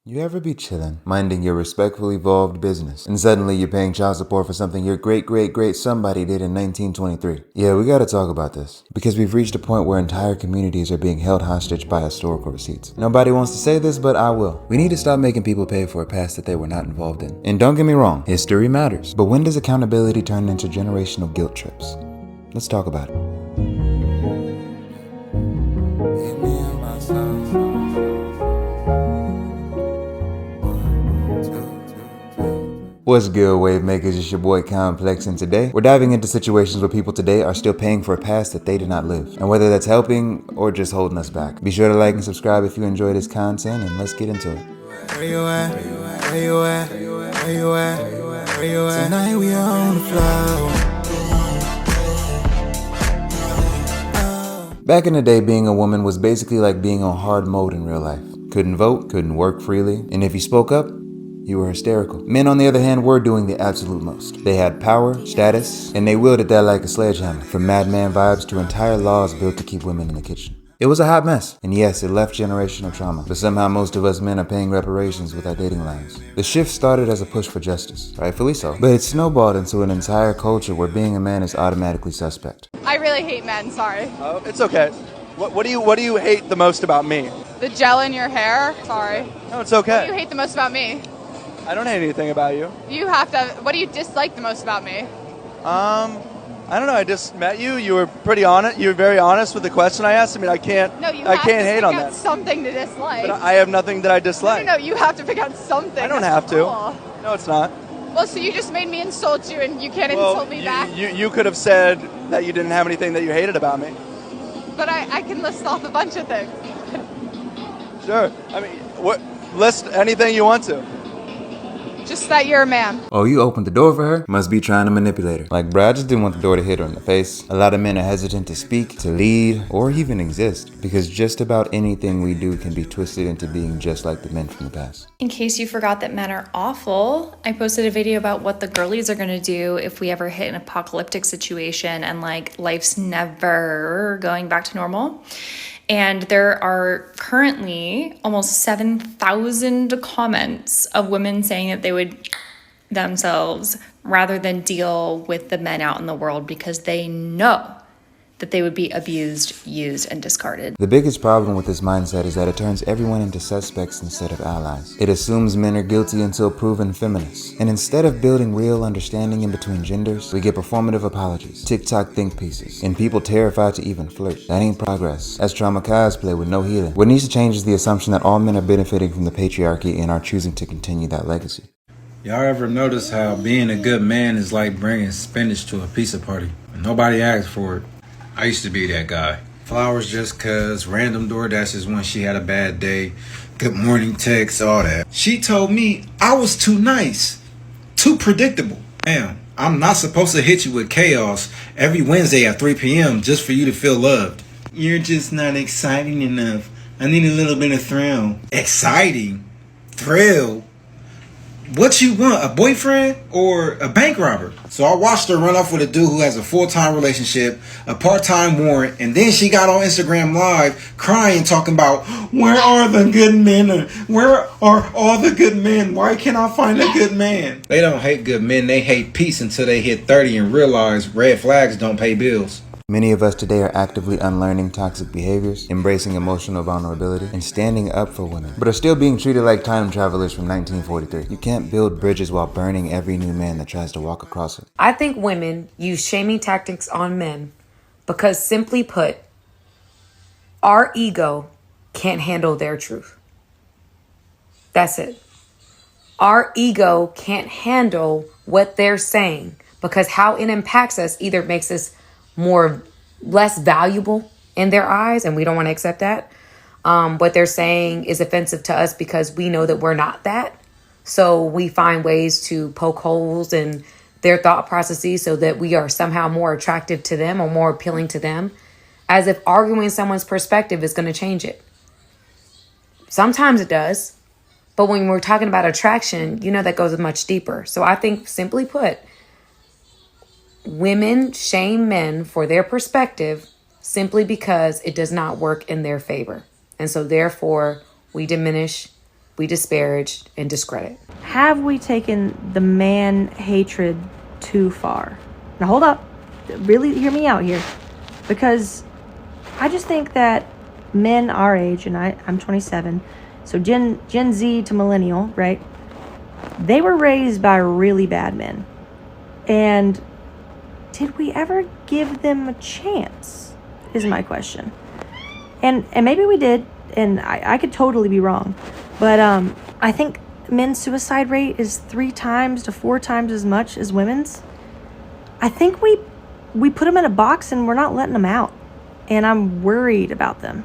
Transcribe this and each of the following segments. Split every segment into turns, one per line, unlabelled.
You ever be chillin', minding your respectfully evolved business, and suddenly you're paying child support for something your great somebody did in 1923? Yeah, we gotta talk about this, because we've reached a point where entire communities are being held hostage by historical receipts. Nobody wants to say this, but I will. We need to stop making people pay for a past that they were not involved in. And don't get me wrong, history matters. But when does accountability turn into generational guilt trips? Let's talk about it. What's good, Wave Makers? It's your boy Complex, and today we're diving into situations where people today are still paying for a past that they did not live, and whether that's helping or just holding us back. Be sure to like and subscribe if you enjoy this content, and let's get into it.
Where you at? Where you at? Where you at? Where you at? Tonight we are on the floor.
Back in the day, being a woman was basically like being on hard mode in real life. Couldn't vote, couldn't work freely, and if you spoke up, you were hysterical. Men, on the other hand, were doing the absolute most. They had power, status, and they wielded that like a sledgehammer, from madman vibes to entire laws built to keep women in the kitchen. It was a hot mess, and yes, it left generational trauma, but somehow most of us men are paying reparations with our dating lives. The shift started as a push for justice, rightfully so, but it snowballed into an entire culture where being a man is automatically suspect.
I really hate men, sorry.
Oh, it's okay. What do you hate the most about me?
The gel in your hair, sorry.
No, it's
What do you
okay.
hate the most about me?
I don't hate anything about you.
What do you dislike the most about me?
I don't know. I just met you. You were pretty honest. You were very honest with the question I asked. I mean, I can't hate on that.
Something to dislike.
But I have nothing that I dislike.
No, you have to pick out something.
I don't
That's
have to.
cool.
No, it's not.
Well, so you just made me insult you and you can't
Well,
insult me back?
you could have said that you didn't have anything that you hated about me.
But I can list off a bunch of things.
Sure. I mean, list anything you want to.
Just that you're a man.
Oh, you opened the door for her? Must be trying to manipulate her. Like, bruh, I just didn't want the door to hit her in the face. A lot of men are hesitant to speak, to lead, or even exist, because just about anything we do can be twisted into being just like the men from the past.
In case you forgot that men are awful, I posted a video about what the girlies are gonna do if we ever hit an apocalyptic situation and like life's never going back to normal. And there are currently almost 7,000 comments of women saying that they would themselves rather than deal with the men out in the world because they know that they would be abused, used, and discarded.
The biggest problem with this mindset is that it turns everyone into suspects instead of allies. It assumes men are guilty until proven feminists. And instead of building real understanding in between genders, we get performative apologies, TikTok think pieces, and people terrified to even flirt. That ain't progress. That's trauma cosplay with no healing. What needs to change is the assumption that all men are benefiting from the patriarchy and are choosing to continue that legacy.
Y'all ever notice how being a good man is like bringing spinach to a pizza party? Nobody asked for it. I used to be that guy. Flowers just cuz, random door dashes when she had a bad day, good morning texts, all that. She told me I was too nice, too predictable. Damn, I'm not supposed to hit you with chaos every Wednesday at 3 p.m. just for you to feel loved. You're just not exciting enough. I need a little bit of thrill. Exciting? Thrill? What you want, a boyfriend or a bank robber? So I watched her run off with a dude who has a full-time relationship, a part-time warrant, and then she got on Instagram Live crying, talking about, where are the good men? Where are all the good men? Why can't I find a good man? They don't hate good men, they hate peace until they hit 30 and realize red flags don't pay bills.
Many of us today are actively unlearning toxic behaviors, embracing emotional vulnerability, and standing up for women, but are still being treated like time travelers from 1943. You can't build bridges while burning every new man that tries to walk across it.
I think women use shaming tactics on men because, simply put, our ego can't handle their truth. That's it. Our ego can't handle what they're saying because how it impacts us either makes us less valuable in their eyes, and we don't want to accept that. What they're saying is offensive to us because we know that we're not that. So we find ways to poke holes in their thought processes so that we are somehow more attractive to them or more appealing to them, as if arguing someone's perspective is going to change it. Sometimes it does, but when we're talking about attraction, that goes much deeper. So I think, simply put, women shame men for their perspective simply because it does not work in their favor. And so therefore, we diminish, we disparage and discredit.
Have we taken the man hatred too far? Now hold up. Really hear me out here. Because I just think that men our age, and I'm 27, so Gen Z to millennial, right? They were raised by really bad men. And did we ever give them a chance, is my question. And maybe we did, and I could totally be wrong. But I think men's suicide rate is 3 times to 4 times as much as women's. I think we put them in a box and we're not letting them out. And I'm worried about them.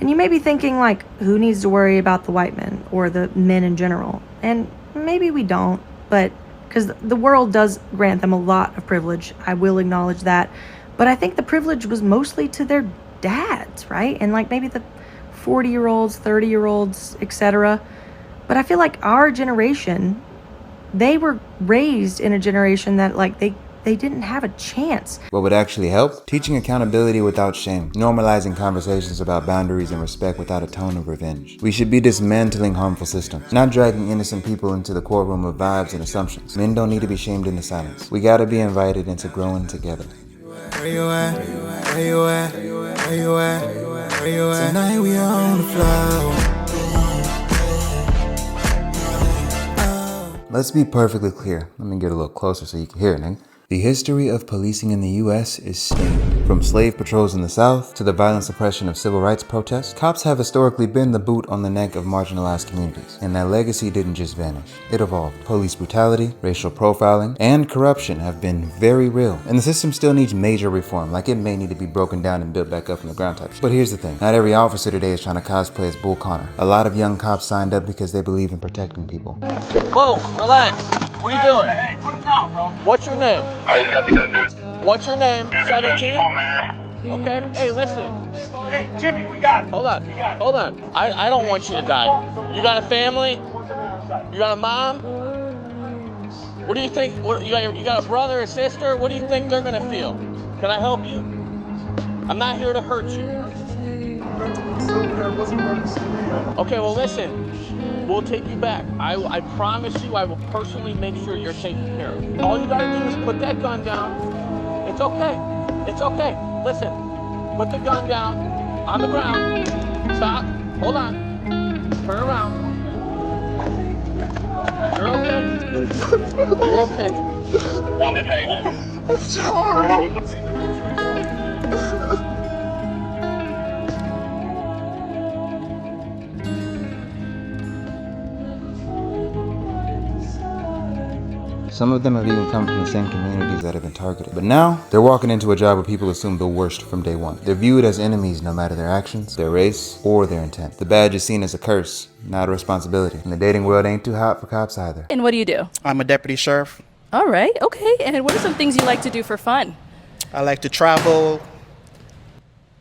And you may be thinking, like, who needs to worry about the white men or the men in general? And maybe we don't, but because the world does grant them a lot of privilege. I will acknowledge that. But I think the privilege was mostly to their dads, right? And like maybe the 40-year-olds, 30-year-olds, etc. But I feel like our generation, they were raised in a generation that like they didn't have a chance.
What would actually help? Teaching accountability without shame. Normalizing conversations about boundaries and respect without a tone of revenge. We should be dismantling harmful systems, not dragging innocent people into the courtroom of vibes and assumptions. Men don't need to be shamed into silence. We gotta be invited into growing together.
Where you at? Where you at? Where you at? Where you at? Tonight we are on the floor.
Let's be perfectly clear. Let me get a little closer so you can hear it, nigga. The history of policing in the U.S. is stained. From slave patrols in the South to the violent suppression of civil rights protests, cops have historically been the boot on the neck of marginalized communities. And that legacy didn't just vanish. It evolved. Police brutality, racial profiling, and corruption have been very real. And the system still needs major reform, like it may need to be broken down and built back up from the ground type shit. But here's the thing. Not every officer today is trying to cosplay as Bull Connor. A lot of young cops signed up because they believe in protecting people.
Whoa, relax. What are you doing? What's your name? What's your name? 17? Okay. Hey, listen. Hey, Jimmy, we got it. Hold on. I don't want you to die. You got a family? You got a mom? What do you think? You got a brother or sister? What do you think they're gonna feel? Can I help you? I'm not here to hurt you. Okay, well listen. We'll take you back. I promise you I will personally make sure you're taken care of. All you gotta do is put that gun down. It's okay. It's okay. Listen, put the gun down on the ground. Stop. Hold on. Turn around. You're okay. You're okay. I'm sorry.
Some of them have even come from the same communities that have been targeted. But now, they're walking into a job where people assume the worst from day one. They're viewed as enemies no matter their actions, their race, or their intent. The badge is seen as a curse, not a responsibility. And the dating world ain't too hot for cops either.
And what do you do?
I'm a deputy sheriff.
All right, okay. And what are some things you like to do for fun?
I like to travel.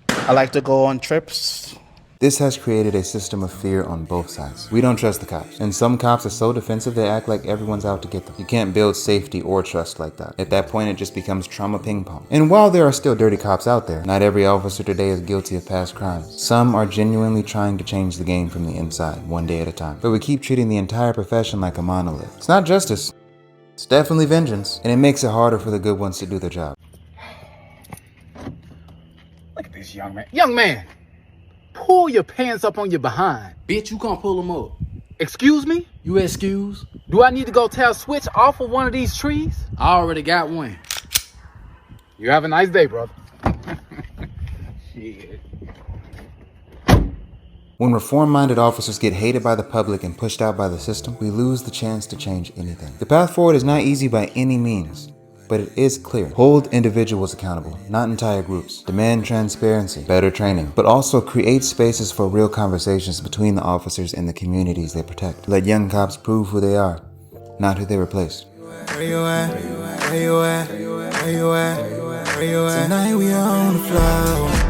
I like to go on trips.
This has created a system of fear on both sides. We don't trust the cops. And some cops are so defensive they act like everyone's out to get them. You can't build safety or trust like that. At that point, it just becomes trauma ping pong. And while there are still dirty cops out there, not every officer today is guilty of past crimes. Some are genuinely trying to change the game from the inside, one day at a time. But we keep treating the entire profession like a monolith. It's not justice. It's definitely vengeance. And it makes it harder for the good ones to do their job.
Look at this young man. Young man! Pull your pants up on your behind.
Bitch, you can't pull them up.
Excuse me?
You excuse?
Do I need to go tell Switch off of one of these trees?
I already got one.
You have a nice day, brother. Shit.
When reform-minded officers get hated by the public and pushed out by the system, we lose the chance to change anything. The path forward is not easy by any means, but it is clear. Hold individuals accountable, not entire groups. Demand transparency, better training, but also create spaces for real conversations between the officers and the communities they protect. Let young cops prove who they are, not who they replaced.
Where you at? Where you at? Where you at? Where you at? Tonight we are on the floor.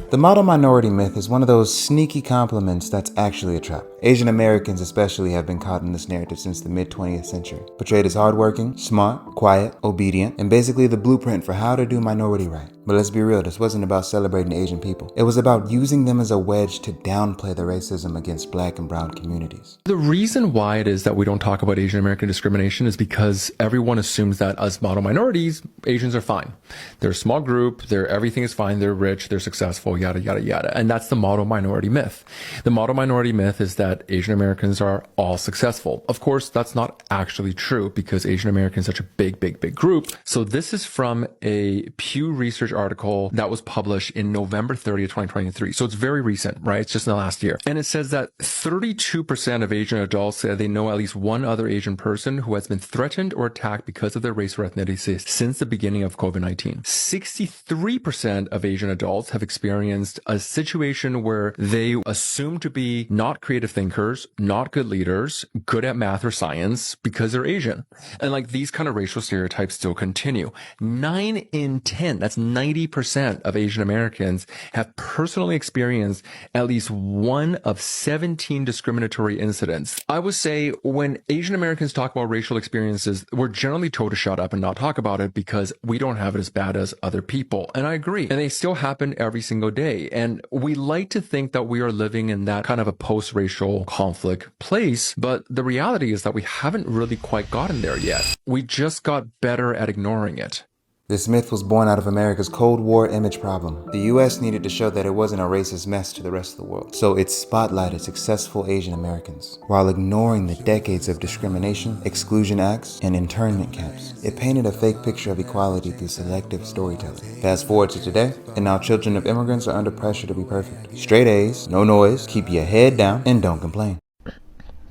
The model minority myth is one of those sneaky compliments that's actually a trap. Asian Americans especially have been caught in this narrative since the mid-20th century. Portrayed as hardworking, smart, quiet, obedient, and basically the blueprint for how to do minority right. But let's be real, this wasn't about celebrating Asian people. It was about using them as a wedge to downplay the racism against black and brown communities.
The reason why it is that we don't talk about Asian American discrimination is because everyone assumes that as model minorities, Asians are fine. They're a small group, everything is fine, they're rich, they're successful, yada, yada, yada. And that's the model minority myth. The model minority myth is that Asian Americans are all successful. Of course, that's not actually true because Asian Americans are such a big, big, big group. So this is from a Pew Research article that was published in November 30th, 2023. So it's very recent, right? It's just in the last year. And it says that 32% of Asian adults say they know at least one other Asian person who has been threatened or attacked because of their race or ethnicity since the beginning of COVID-19. 63% of Asian adults have experienced a situation where they assume to be not creative thinkers, not good leaders, good at math or science because they're Asian. And like these kind of racial stereotypes still continue. 9 in 10, that's 90% of Asian Americans have personally experienced at least one of 17 discriminatory incidents. I would say when Asian Americans talk about racial experiences, we're generally told to shut up and not talk about it because we don't have it as bad as other people. And I agree. And they still happen every single day. And we like to think that we are living in that kind of a post-racial conflict place. But the reality is that we haven't really quite gotten there yet. We just got better at ignoring it.
This myth was born out of America's Cold War image problem. The US needed to show that it wasn't a racist mess to the rest of the world, so it spotlighted successful Asian Americans, while ignoring the decades of discrimination, exclusion acts, and internment camps. It painted a fake picture of equality through selective storytelling. Fast forward to today, and now children of immigrants are under pressure to be perfect. Straight A's, no noise, keep your head down, and don't complain.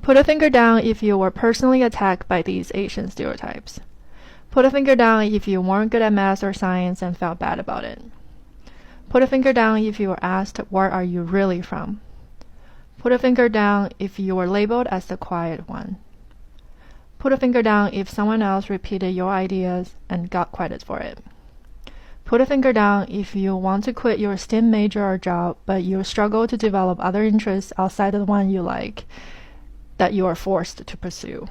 Put a finger down if you were personally attacked by these Asian stereotypes. Put a finger down if you weren't good at math or science and felt bad about it. Put a finger down if you were asked, where are you really from? Put a finger down if you were labeled as the quiet one. Put a finger down if someone else repeated your ideas and got credit for it. Put a finger down if you want to quit your STEM major or job, but you struggle to develop other interests outside of the one you like that you are forced to pursue.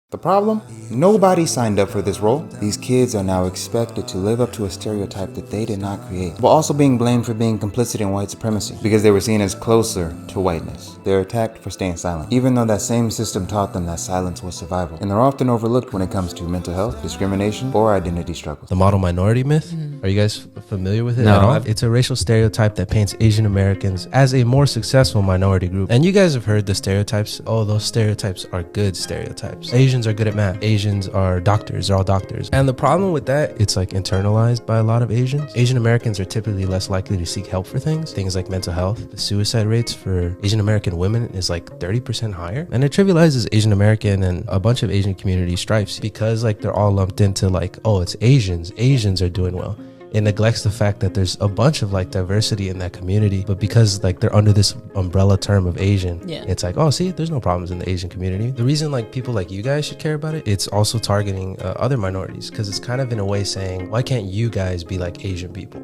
The problem? Nobody signed up for this role. These kids are now expected to live up to a stereotype that they did not create, while also being blamed for being complicit in white supremacy because they were seen as closer to whiteness. They're attacked for staying silent, even though that same system taught them that silence was survival. And they're often overlooked when it comes to mental health, discrimination, or identity struggles.
The model minority myth? Are you guys familiar with it
No.
at all? It's a racial stereotype that paints Asian Americans as a more successful minority group. And you guys have heard the stereotypes. Oh, those stereotypes are good stereotypes. Asians are good at math. Asians are doctors. They're all doctors. And the problem with that, it's like internalized by a lot of Asians. Asian Americans are typically less likely to seek help for things like mental health. The suicide rates for Asian American women is like 30% higher. And it trivializes Asian American and a bunch of Asian community stripes because like they're all lumped into like, oh, it's Asians. Asians are doing well. It neglects the fact that there's a bunch of like diversity in that community, but because like they're under this umbrella term of Asian, it's like, oh, see, there's no problems in the Asian community. The reason like people like you guys should care about it, it's also targeting other minorities because it's kind of in a way saying, why can't you guys be like Asian people?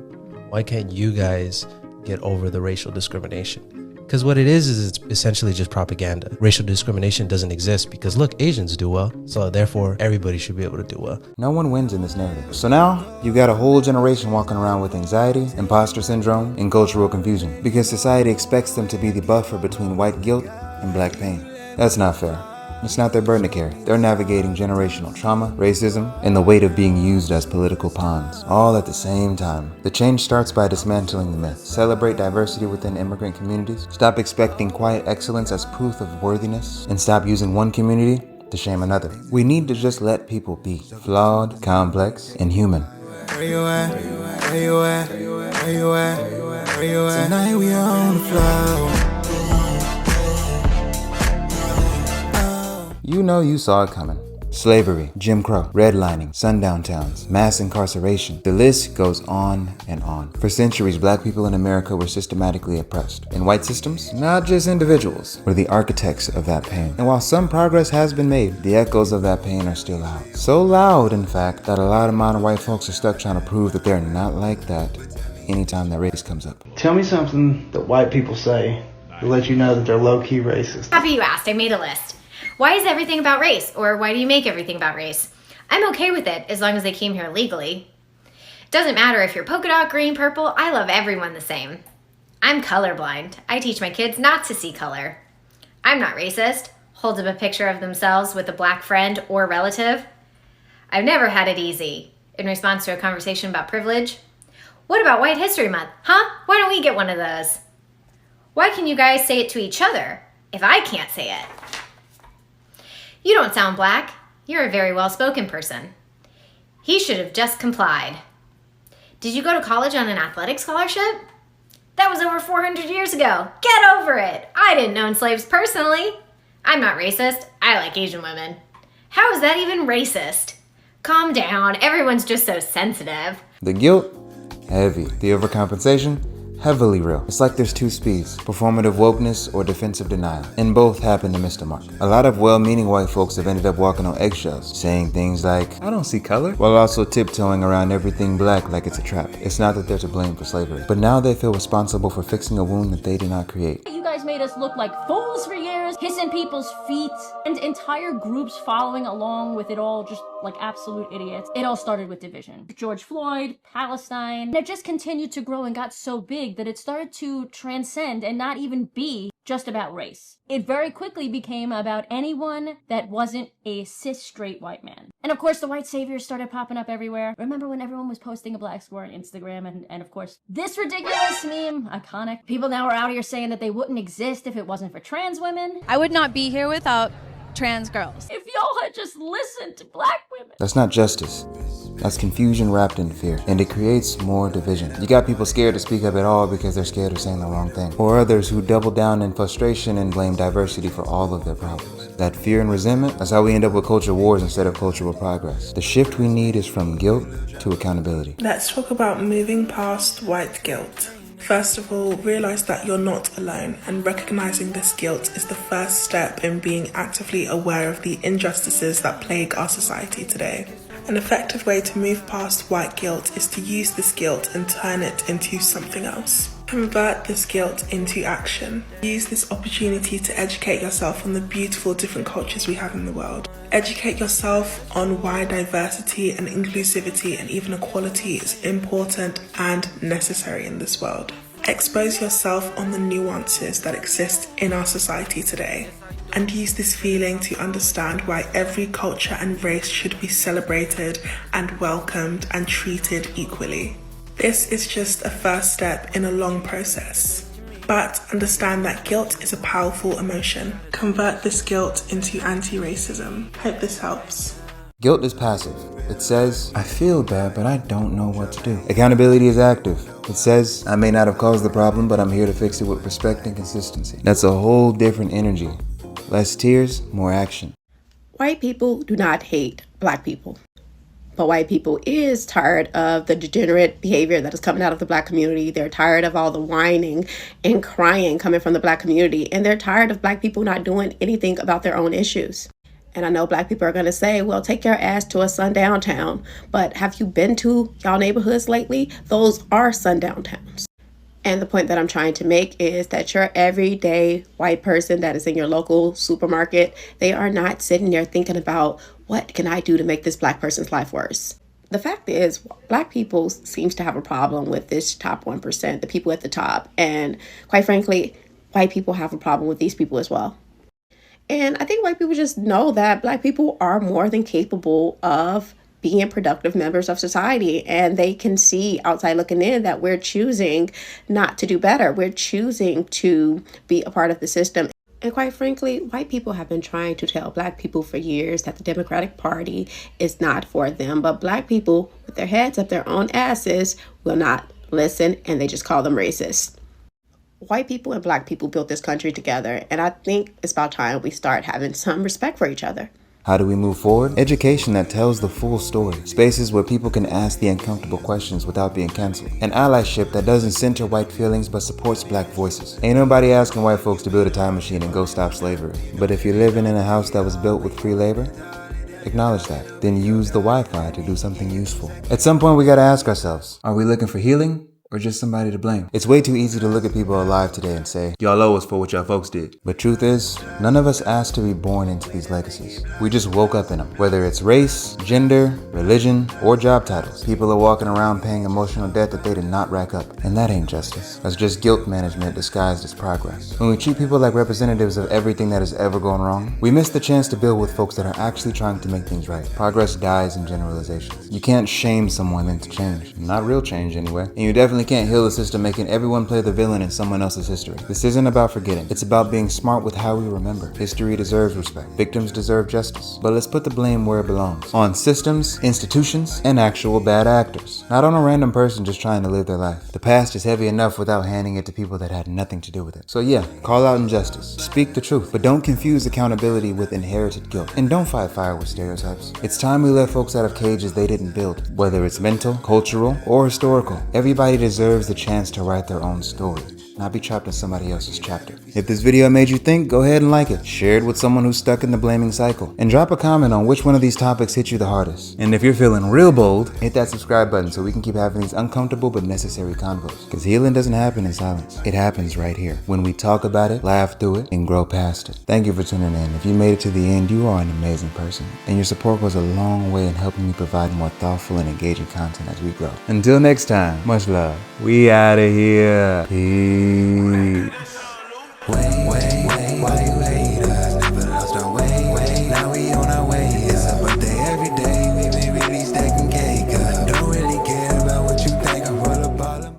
Why can't you guys get over the racial discrimination? Because what it is it's essentially just propaganda. Racial discrimination doesn't exist because look, Asians do well, so therefore everybody should be able to do well.
No one wins in this narrative. So now, you got a whole generation walking around with anxiety, imposter syndrome, and cultural confusion because society expects them to be the buffer between white guilt and black pain. That's not fair. It's not their burden to carry. They're navigating generational trauma, racism, and the weight of being used as political pawns, all at the same time. The change starts by dismantling the myth. Celebrate diversity within immigrant communities. Stop expecting quiet excellence as proof of worthiness, and stop using one community to shame another. We need to just let people be flawed, complex, and human.
Where you at? Where you at? Where you at? Where you at? Tonight we on the floor.
You know you saw it coming. Slavery, Jim Crow, redlining, sundown towns, mass incarceration. The list goes on and on. For centuries, black people in America were systematically oppressed. And white systems, not just individuals, were the architects of that pain. And while some progress has been made, the echoes of that pain are still loud. So loud, in fact, that a lot of modern white folks are stuck trying to prove that they're not like that anytime that race comes up.
Tell me something that white people say to let you know that they're low-key racist.
Happy you asked. I made a list. Why is everything about race? Or why do you make everything about race? I'm okay with it as long as they came here legally. Doesn't matter if you're polka dot, green, purple, I love everyone the same. I'm colorblind. I teach my kids not to see color. I'm not racist. Holds up a picture of themselves with a black friend or relative. I've never had it easy. In response to a conversation about privilege. What about White History Month? Huh? Why don't we get one of those? Why can you guys say it to each other if I can't say it? You don't sound black. You're a very well-spoken person. He should have just complied. Did you go to college on an athletic scholarship? That was over 400 years ago. Get over it. I didn't own slaves personally. I'm not racist. I like Asian women. How is that even racist? Calm down. Everyone's just so sensitive.
The guilt? Heavy. The overcompensation? Heavily real. It's like there's two speeds, performative wokeness or defensive denial, and both happen to miss the mark. A lot of well-meaning white folks have ended up walking on eggshells, saying things like, I don't see color, while also tiptoeing around everything black like it's a trap. It's not that they're to blame for slavery, but now they feel responsible for fixing a wound that they did not create.
You guys made us look like fools for years, kissing people's feet, and entire groups following along with it all, just like absolute idiots. It all started with division. George Floyd, Palestine, and it just continued to grow and got so big that it started to transcend and not even be just about race. It very quickly became about anyone that wasn't a cis straight white man. And of course the white saviors started popping up everywhere. Remember when everyone was posting a black square on Instagram and of course this ridiculous meme, iconic. People now are out here saying that they wouldn't exist if it wasn't for trans women.
I would not be here without trans girls.
If y'all had just listened to black women.
That's not justice. That's confusion wrapped in fear, and it creates more division. You got people scared to speak up at all because they're scared of saying the wrong thing, or others who double down in frustration and blame diversity for all of their problems. That fear and resentment, that's how we end up with culture wars instead of cultural progress. The shift we need is from guilt to accountability.
Let's talk about moving past white guilt. First of all, realize that you're not alone, and recognizing this guilt is the first step in being actively aware of the injustices that plague our society today. An effective way to move past white guilt is to use this guilt and turn it into something else. Convert this guilt into action. Use this opportunity to educate yourself on the beautiful different cultures we have in the world. Educate yourself on why diversity and inclusivity and even equality is important and necessary in this world. Expose yourself on the nuances that exist in our society today. And use this feeling to understand why every culture and race should be celebrated and welcomed and treated equally. This is just a first step in a long process. But understand that guilt is a powerful emotion. Convert this guilt into anti-racism. Hope this helps.
Guilt is passive. It says, I feel bad, but I don't know what to do. Accountability is active. It says, I may not have caused the problem, but I'm here to fix it with respect and consistency. That's a whole different energy. Less tears, more action.
White people do not hate black people. But white people is tired of the degenerate behavior that is coming out of the black community. They're tired of all the whining and crying coming from the black community. And they're tired of black people not doing anything about their own issues. And I know black people are going to say, well, take your ass to a sundown town. But have you been to y'all neighborhoods lately? Those are sundown towns. And the point that I'm trying to make is that your everyday white person that is in your local supermarket, they are not sitting there thinking about, what can I do to make this black person's life worse? The fact is, black people seems to have a problem with this top 1%, the people at the top. And quite frankly, white people have a problem with these people as well. And I think white people just know that black people are more than capable of being productive members of society, and they can see outside looking in that we're choosing not to do better. We're choosing to be a part of the system. And quite frankly, white people have been trying to tell black people for years that the Democratic Party is not for them, but black people with their heads up their own asses will not listen, and they just call them racist. White people and black people built this country together, and I think it's about time we start having some respect for each other.
How do we move forward? Education that tells the full story. Spaces where people can ask the uncomfortable questions without being canceled. An allyship that doesn't center white feelings but supports black voices. Ain't nobody asking white folks to build a time machine and go stop slavery. But if you're living in a house that was built with free labor, acknowledge that. Then use the Wi-Fi to do something useful. At some point we gotta ask ourselves, are we looking for healing or just somebody to blame. It's way too easy to look at people alive today and say, y'all owe us for what y'all folks did. But truth is, none of us asked to be born into these legacies. We just woke up in them. Whether it's race, gender, religion, or job titles, people are walking around paying emotional debt that they did not rack up. And that ain't justice. That's just guilt management disguised as progress. When we treat people like representatives of everything that has ever gone wrong, we miss the chance to build with folks that are actually trying to make things right. Progress dies in generalizations. You can't shame someone into change. Not real change anyway. And you definitely can't heal the system making everyone play the villain in someone else's history. This isn't about forgetting. It's about being smart with how we remember. History deserves respect. Victims deserve justice. But let's put the blame where it belongs. On systems, institutions, and actual bad actors. Not on a random person just trying to live their life. The past is heavy enough without handing it to people that had nothing to do with it. So yeah, call out injustice. Speak the truth. But don't confuse accountability with inherited guilt. And don't fight fire with stereotypes. It's time we let folks out of cages they didn't build. Whether it's mental, cultural, or historical. Everybody deserves the chance to write their own story, not be trapped in somebody else's chapter. If this video made you think, go ahead and like it. Share it with someone who's stuck in the blaming cycle. And drop a comment on which one of these topics hit you the hardest. And if you're feeling real bold, hit that subscribe button so we can keep having these uncomfortable but necessary convos. Because healing doesn't happen in silence. It happens right here. When we talk about it, laugh through it, and grow past it. Thank you for tuning in. If you made it to the end, you are an amazing person. And your support goes a long way in helping me provide more thoughtful and engaging content as we grow. Until next time, much love. We out of here. Peace. Wait.